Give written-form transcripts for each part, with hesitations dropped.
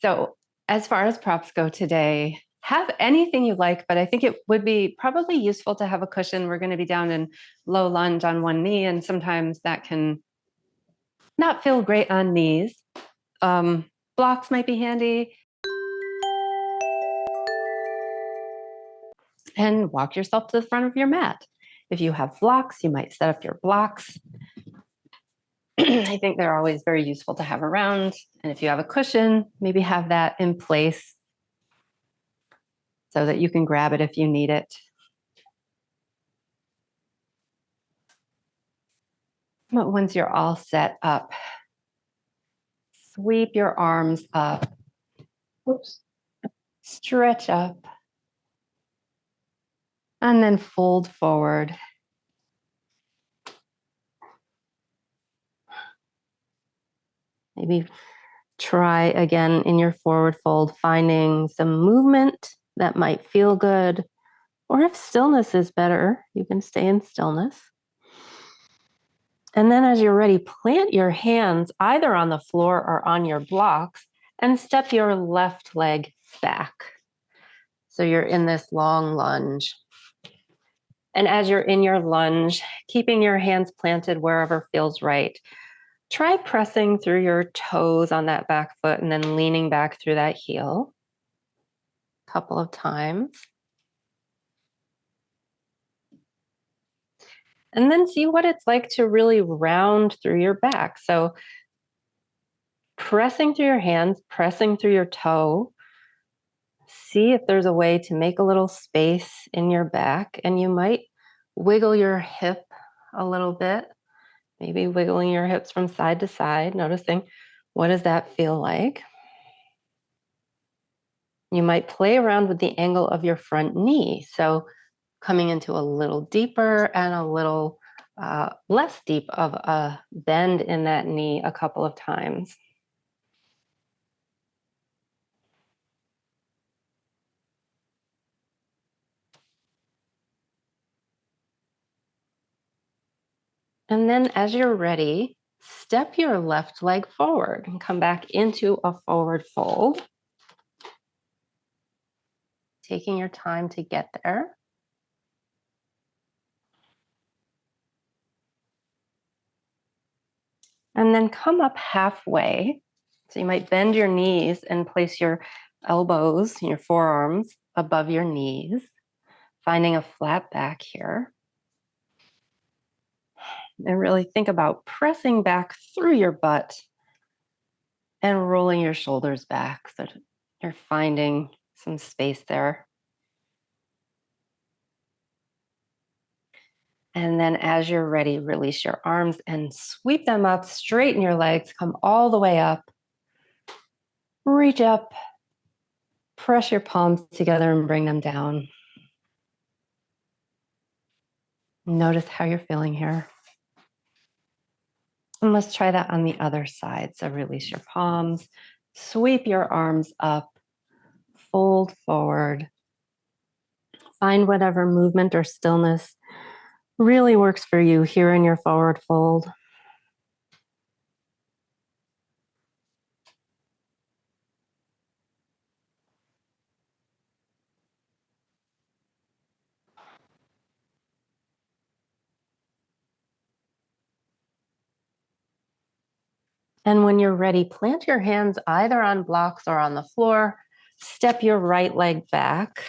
So as far as props go today, have anything you like, but I think it would be probably useful to have a cushion. We're going to be down in low lunge on one knee, and sometimes that can not feel great on knees. Blocks might be handy. And walk yourself to the front of your mat. If you have blocks, you might set up your blocks. I think they're always very useful to have around. And if you have a cushion, maybe have that in place so that you can grab it if you need it. But once you're all set up, sweep your arms up. Oops. Stretch up. And then fold forward. Maybe try again in your forward fold, finding some movement that might feel good. Or if stillness is better, you can stay in stillness. And then as you're ready, plant your hands either on the floor or on your blocks and step your left leg back. So you're in this long lunge. And as you're in your lunge, keeping your hands planted wherever feels right, try pressing through your toes on that back foot and then leaning back through that heel a couple of times. And then see what it's like to really round through your back. So pressing through your hands, pressing through your toe. See if there's a way to make a little space in your back, and you might wiggle your hip a little bit, maybe wiggling your hips from side to side, noticing what does that feel like. You might play around with the angle of your front knee. So coming into a little deeper and a little less deep of a bend in that knee a couple of times. And then as you're ready, step your left leg forward and come back into a forward fold. Taking your time to get there. And then come up halfway. So you might bend your knees and place your elbows and your forearms above your knees, finding a flat back here. And really think about pressing back through your butt and rolling your shoulders back so that you're finding some space there. And then as you're ready, release your arms and sweep them up, straighten your legs, come all the way up, reach up, press your palms together and bring them down. Notice how you're feeling here. And let's try that on the other side. So release your palms, sweep your arms up, fold forward. Find whatever movement or stillness really works for you here in your forward fold. And when you're ready, plant your hands either on blocks or on the floor. Step your right leg back.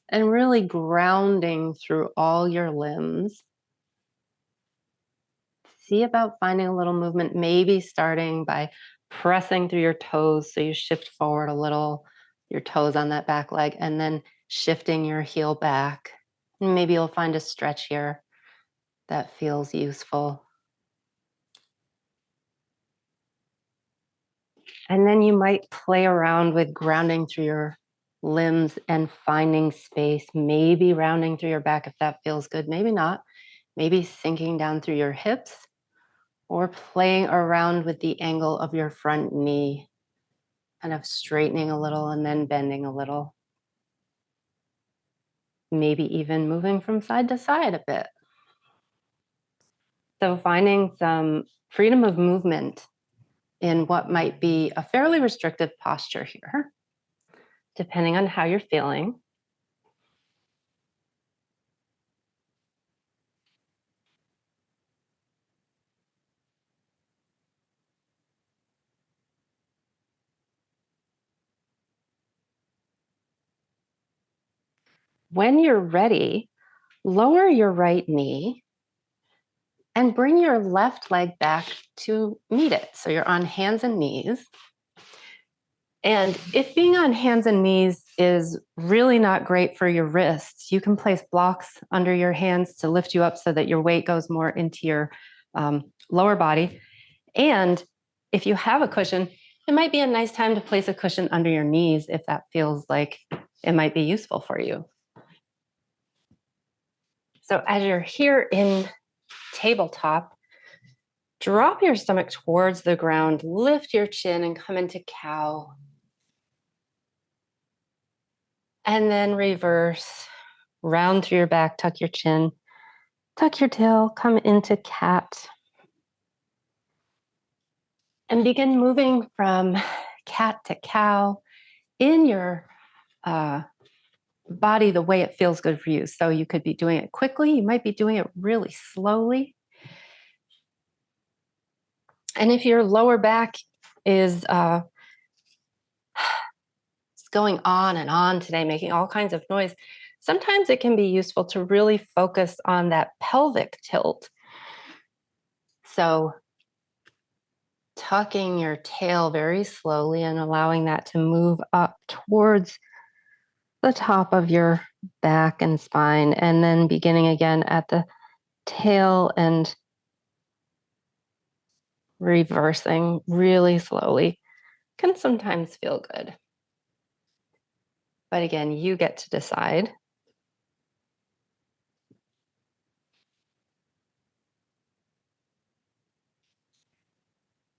And really grounding through all your limbs. See about finding a little movement, maybe starting by pressing through your toes so you shift forward a little, your toes on that back leg, and then shifting your heel back. And maybe you'll find a stretch here that feels useful. And then you might play around with grounding through your limbs and finding space, maybe rounding through your back if that feels good, maybe not. Maybe sinking down through your hips or playing around with the angle of your front knee, kind of straightening a little and then bending a little. Maybe even moving from side to side a bit. So finding some freedom of movement in what might be a fairly restrictive posture here, depending on how you're feeling. When you're ready, lower your right knee and bring your left leg back to meet it. So you're on hands and knees. And if being on hands and knees is really not great for your wrists, you can place blocks under your hands to lift you up so that your weight goes more into your lower body. And if you have a cushion, it might be a nice time to place a cushion under your knees if that feels like it might be useful for you. So as you're here in tabletop, drop your stomach towards the ground, lift your chin and come into cow. And then reverse, round through your back, tuck your chin, tuck your tail, come into cat. And begin moving from cat to cow in your body the way it feels good for you. So you could be doing it quickly, you might be doing it really slowly. And if your lower back is going on and on today, making all kinds of noise, sometimes it can be useful to really focus on that pelvic tilt. So tucking your tail very slowly and allowing that to move up towards the top of your back and spine, and then beginning again at the tail and reversing really slowly. Can sometimes feel good. But again, you get to decide.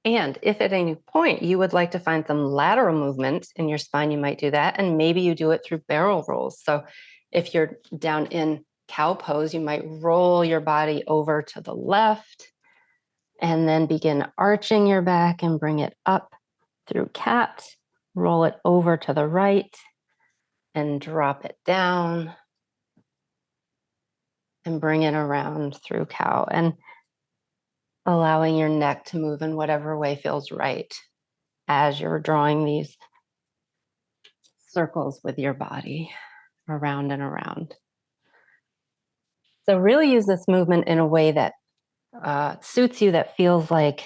And if at any point you would like to find some lateral movement in your spine, you might do that. And maybe you do it through barrel rolls. So if you're down in cow pose, you might roll your body over to the left and then begin arching your back and bring it up through cat, roll it over to the right and drop it down and bring it around through cow, and allowing your neck to move in whatever way feels right as you're drawing these circles with your body around and around. So really use this movement in a way that suits you, that feels like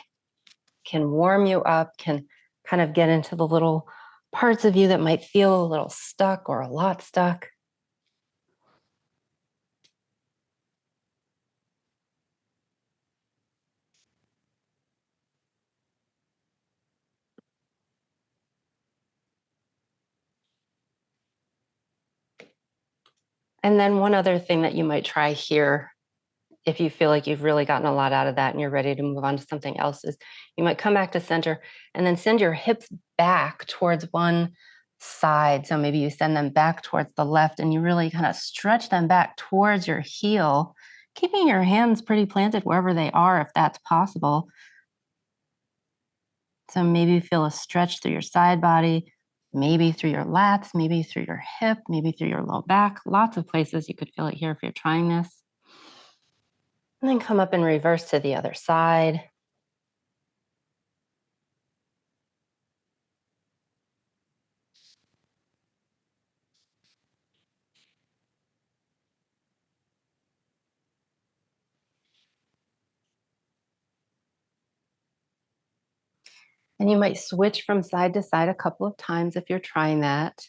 can warm you up, can kind of get into the little parts of you that might feel a little stuck or a lot stuck. And then one other thing that you might try here, if you feel like you've really gotten a lot out of that and you're ready to move on to something else, is you might come back to center and then send your hips back towards one side. So maybe you send them back towards the left and you really kind of stretch them back towards your heel, keeping your hands pretty planted wherever they are if that's possible. So maybe you feel a stretch through your side body, maybe through your lats, maybe through your hip, maybe through your low back. Lots of places you could feel it here if you're trying this. And then come up and reverse to the other side. And you might switch from side to side a couple of times if you're trying that.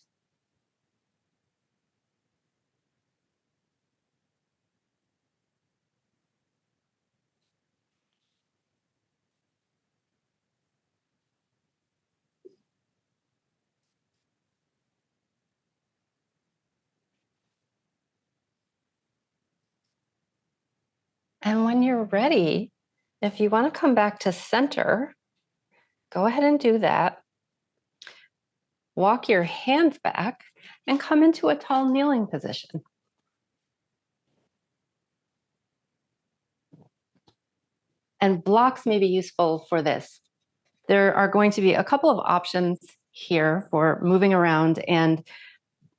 And when you're ready, if you want to come back to center, go ahead and do that. Walk your hands back and come into a tall kneeling position. And blocks may be useful for this. There are going to be a couple of options here for moving around. And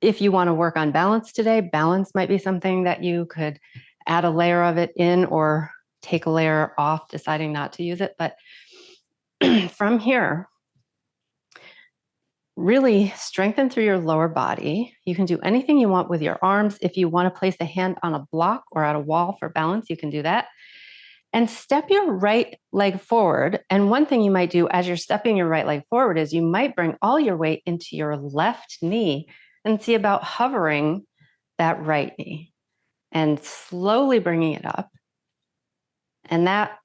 if you want to work on balance today, balance might be something that you could add a layer of it in or take a layer off, deciding not to use it. But from here, really strengthen through your lower body. You can do anything you want with your arms. If you want to place a hand on a block or at a wall for balance, you can do that. And step your right leg forward. And one thing you might do as you're stepping your right leg forward is you might bring all your weight into your left knee and see about hovering that right knee and slowly bringing it up. And that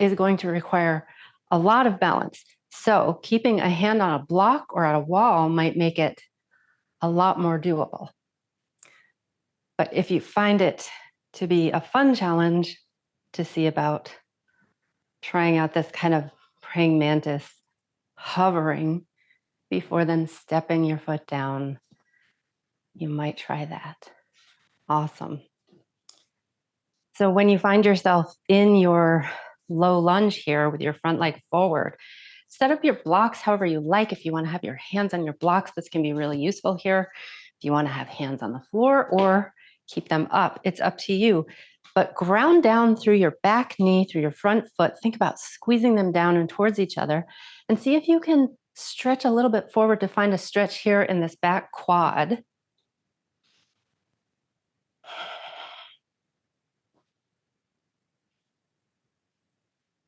is going to require a lot of balance. So keeping a hand on a block or at a wall might make it a lot more doable. But if you find it to be a fun challenge to see about trying out this kind of praying mantis hovering before then stepping your foot down, you might try that. Awesome. So when you find yourself in your low lunge here with your front leg forward, set up your blocks however you like. If you want to have your hands on your blocks, this can be really useful here. If you want to have hands on the floor or keep them up, it's up to you. But ground down through your back knee, through your front foot. Think about squeezing them down and towards each other and see if you can stretch a little bit forward to find a stretch here in this back quad.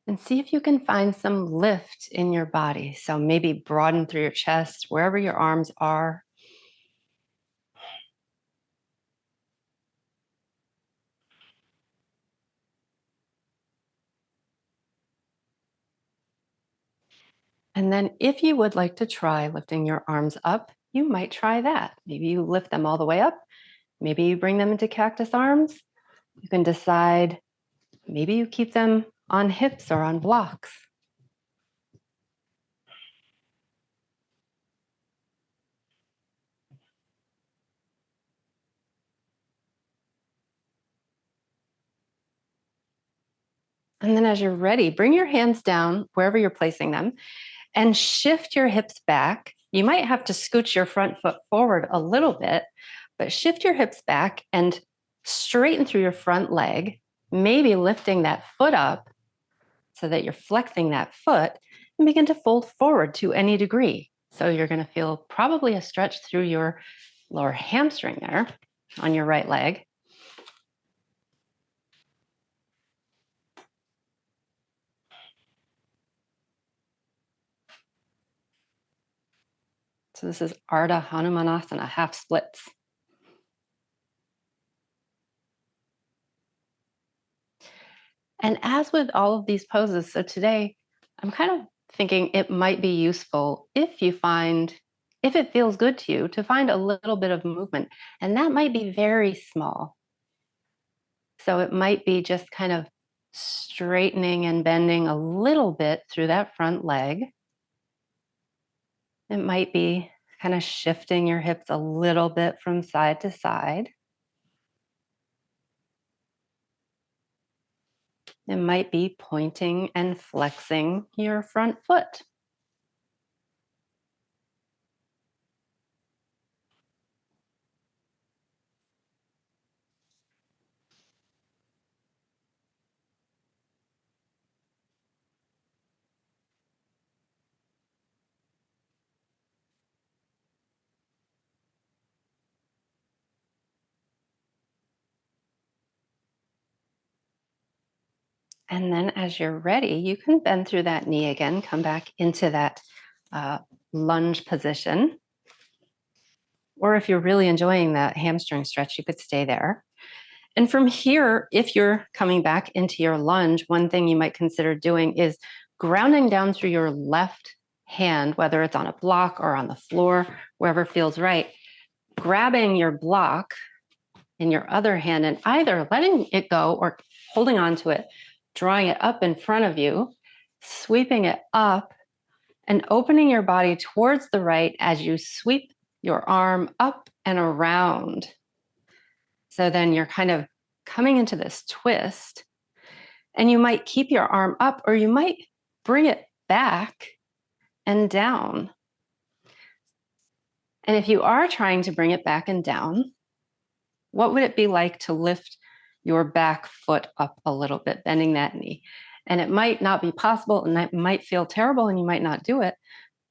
And see if you can find some lift in your body. So maybe broaden through your chest, wherever your arms are. And then if you would like to try lifting your arms up, you might try that. Maybe you lift them all the way up. Maybe you bring them into cactus arms. You can decide, maybe you keep them on hips or on blocks. And then as you're ready, bring your hands down wherever you're placing them and shift your hips back. You might have to scooch your front foot forward a little bit, but shift your hips back and straighten through your front leg, maybe lifting that foot up so that you're flexing that foot and begin to fold forward to any degree. So you're going to feel probably a stretch through your lower hamstring there on your right leg. So this is Ardha Hanumanasana, half splits. And as with all of these poses, so today I'm kind of thinking it might be useful if it feels good to you, to find a little bit of movement. And that might be very small. So it might be just kind of straightening and bending a little bit through that front leg. It might be kind of shifting your hips a little bit from side to side. It might be pointing and flexing your front foot. And then as you're ready, you can bend through that knee again, come back into that lunge position. Or if you're really enjoying that hamstring stretch, you could stay there. And from here, if you're coming back into your lunge, one thing you might consider doing is grounding down through your left hand, whether it's on a block or on the floor, wherever feels right, grabbing your block in your other hand and either letting it go or holding on to it, drawing it up in front of you, sweeping it up and opening your body towards the right as you sweep your arm up and around. So then you're kind of coming into this twist and you might keep your arm up or you might bring it back and down. And if you are trying to bring it back and down, what would it be like to lift your back foot up a little bit, bending that knee? And it might not be possible, and that might feel terrible, and you might not do it.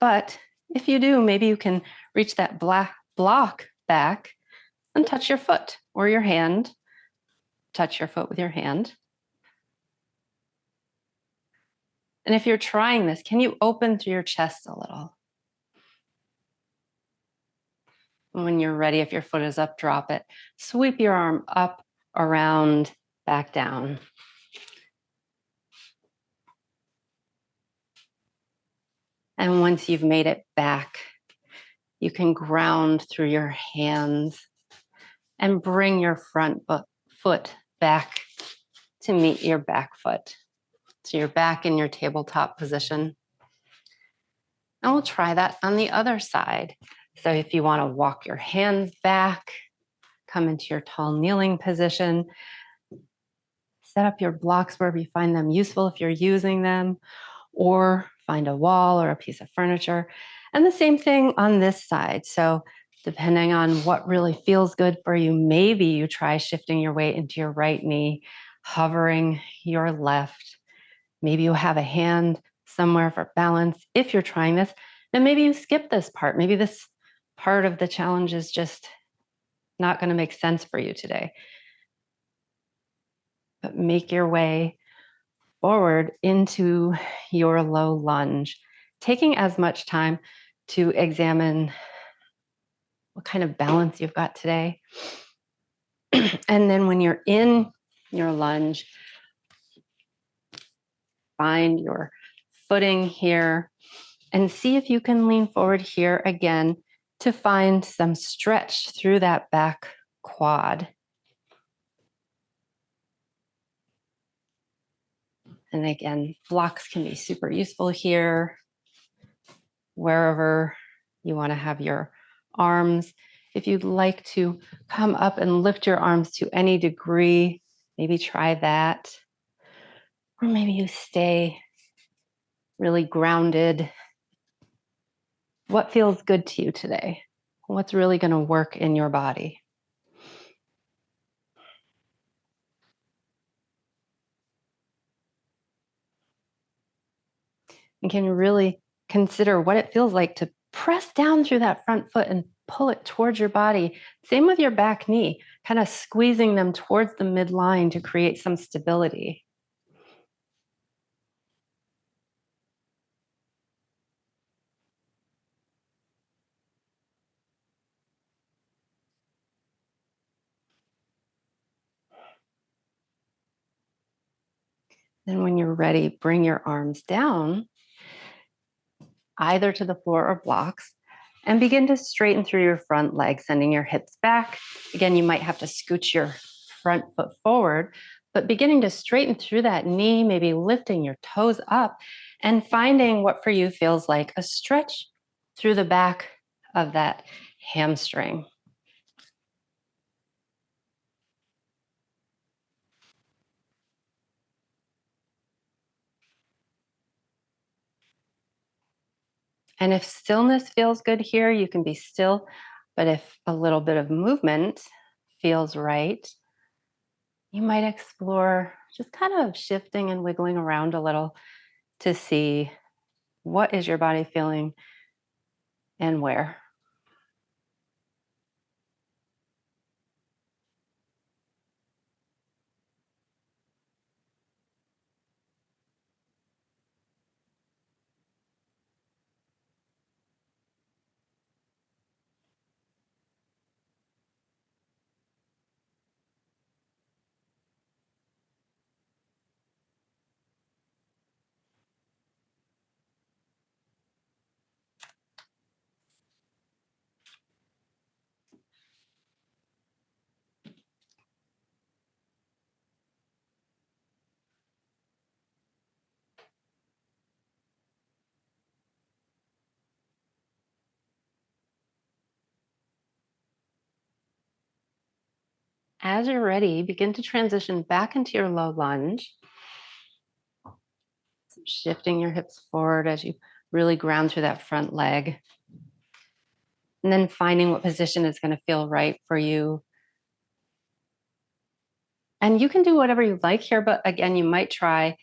But if you do, maybe you can reach that block back and touch your foot or your hand. Touch your foot with your hand. And if you're trying this, can you open through your chest a little? When you're ready, if your foot is up, drop it. Sweep your arm up, around, back down. And once you've made it back, you can ground through your hands and bring your front foot back to meet your back foot. So you're back in your tabletop position. And we'll try that on the other side. So if you want to walk your hands back, come into your tall kneeling position, set up your blocks wherever you find them useful if you're using them, or find a wall or a piece of furniture. And the same thing on this side. So depending on what really feels good for you, maybe you try shifting your weight into your right knee, hovering your left. Maybe you have a hand somewhere for balance. If you're trying this, then maybe you skip this part. Maybe this part of the challenge is just not going to make sense for you today. But make your way forward into your low lunge, taking as much time to examine what kind of balance you've got today. And then when you're in your lunge, find your footing here and see if you can lean forward here again to find some stretch through that back quad. And again, blocks can be super useful here, wherever you want to have your arms. If you'd like to come up and lift your arms to any degree, maybe try that. Or maybe you stay really grounded. What feels good to you today? What's really going to work in your body? And can you really consider what it feels like to press down through that front foot and pull it towards your body? Same with your back knee, kind of squeezing them towards the midline to create some stability. Then when you're ready, bring your arms down, either to the floor or blocks, and begin to straighten through your front leg, sending your hips back. Again, you might have to scooch your front foot forward, but beginning to straighten through that knee, maybe lifting your toes up and finding what for you feels like a stretch through the back of that hamstring. And if stillness feels good here, you can be still. But if a little bit of movement feels right, you might explore just kind of shifting and wiggling around a little to see what is your body feeling and where. As you're ready, begin to transition back into your low lunge. Shifting your hips forward as you Really ground through that front leg. And then finding what position is going to feel right for you. And you can do whatever you like here, but again, you might try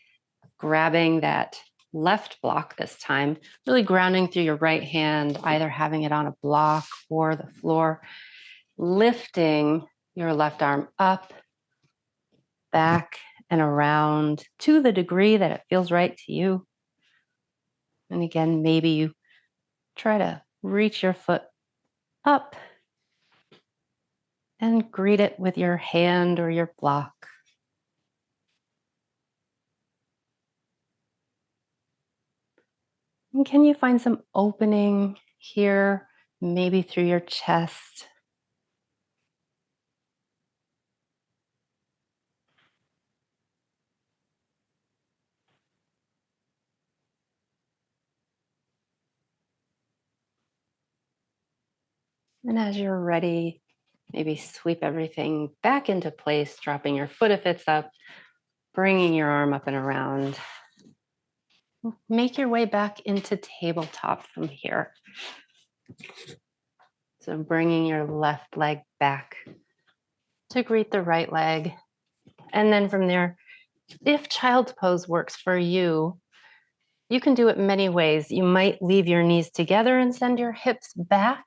grabbing that left block this time, really grounding through your right hand, either having it on a block or the floor, lifting your left arm up, back, and around to the degree that it feels right to you. And again, maybe you try to reach your foot up and greet it with your hand or your block. And can you find some opening here, maybe through your chest? And as you're ready, maybe sweep everything back into place, dropping your foot if it's up, bringing your arm up and around. Make your way back into tabletop from here. So bringing your left leg back to greet the right leg. And then from there, if child's pose works for you, you can do it many ways. You might leave your knees together and send your hips back,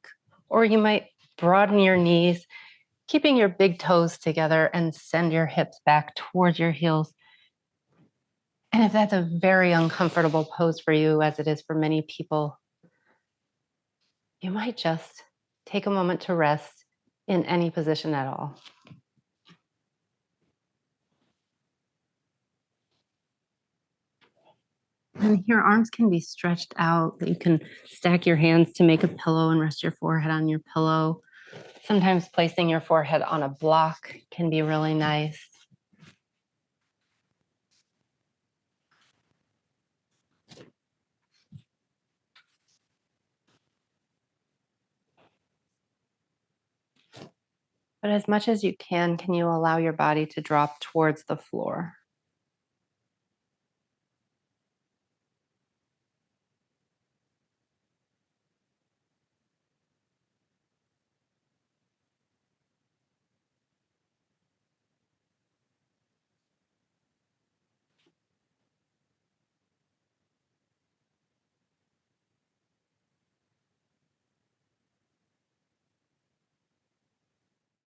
or you might broaden your knees, keeping your big toes together and send your hips back towards your heels. And if that's a very uncomfortable pose for you, as it is for many people, you might just take a moment to rest in any position at all. And your arms can be stretched out. You can stack your hands to make a pillow and rest your forehead on your pillow. Sometimes placing your forehead on a block can be really nice. But as much as you can you allow your body to drop towards the floor?